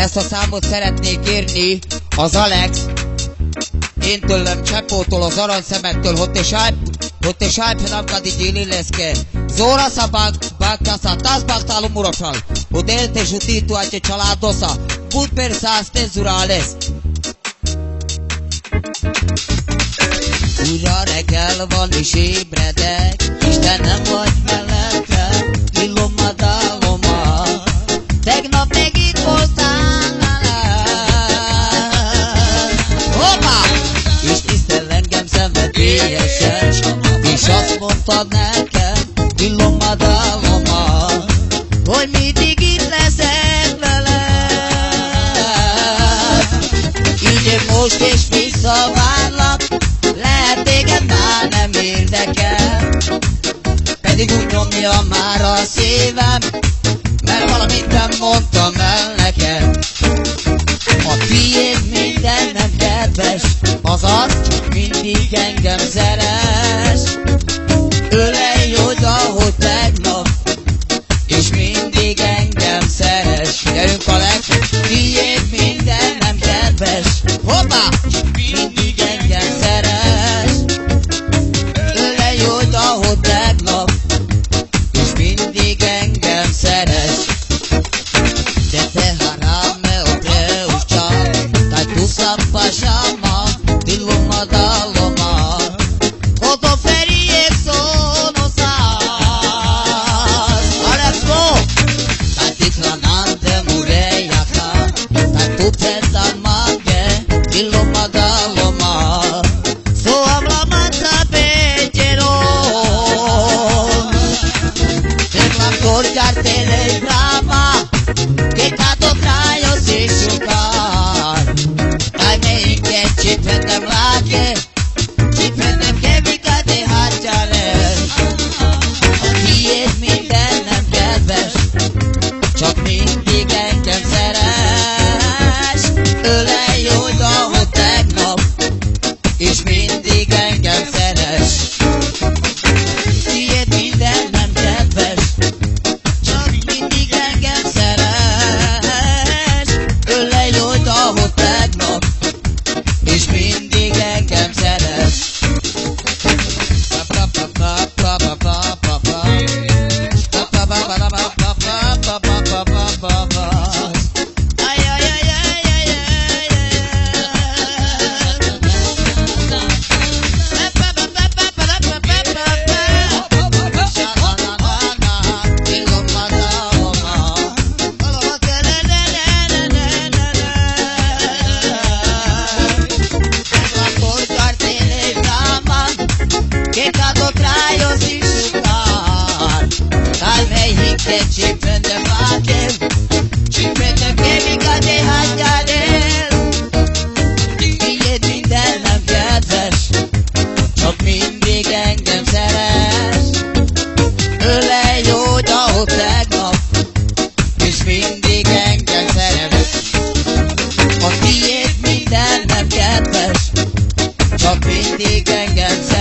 Ezt a számot szeretnék írni az Alex, én tőlem Csepótól, az Aranyszemettől, hogy és Alpenamkadi Gyilileszke. Zóra szabák, bákásza, tászbáktáló murasal, hogy élt és utító egy családosza, bud per szászte zurálesz. Újra reggel van és ébredek, Isten nem vagy mellettem, illom a dáloma. Tegnap még itt voltál velem. Hoppá! És tisztel engem szenvedélyesen, és azt mondtad nekem, illom a dáloma, hogy mindig itt leszek velem. Így most és visszavárlak, lehet téged már nem érdekel, pedig úgy nyomja már a szívem, mert valamit nem mondtam el neked. A tiéd minden nem kedves, azaz mindig engem szeres. Ölelj oda, hogy tegnap, és mindig engem szeres. Gyerünk Alex! Tiéd minden nem kedves, hoppá! Mindig engem szeres. Ölelj oda, hogy tegnap, és mindig engem szeres. De te harame o preușa, dai tu să pașama, diluma daloma, odoferie sonosar. Alex, go! Dai ticlanan de mureiaca, dai tu pedan maghe, diluma daloma, so am la mața pe geron. Reclam cordiar telegrama, che cado traio si șucar. Dai mei che ci prendem lache, ci prendem chemica de harciare. Tiéd minden nem kedves, csak mindig engem szeres. Ölelj oda, hogy tegnap, és mindig engem szeres. Tiéd minden nem kedves, csak mindig engem szeres. Ölelj oda, hogy tegnap, és mindig engem szeres. Che cado traio si șucar. Dai mei che ci prendem lache, ci prendem chemica de harciare. Tiéd minden nem kedves, csak mindig engem szeres. Ölelj oda, hogy tegnap, és mindig engem szeres. A tiéd minden nem kedves, csak mindig engem szeres.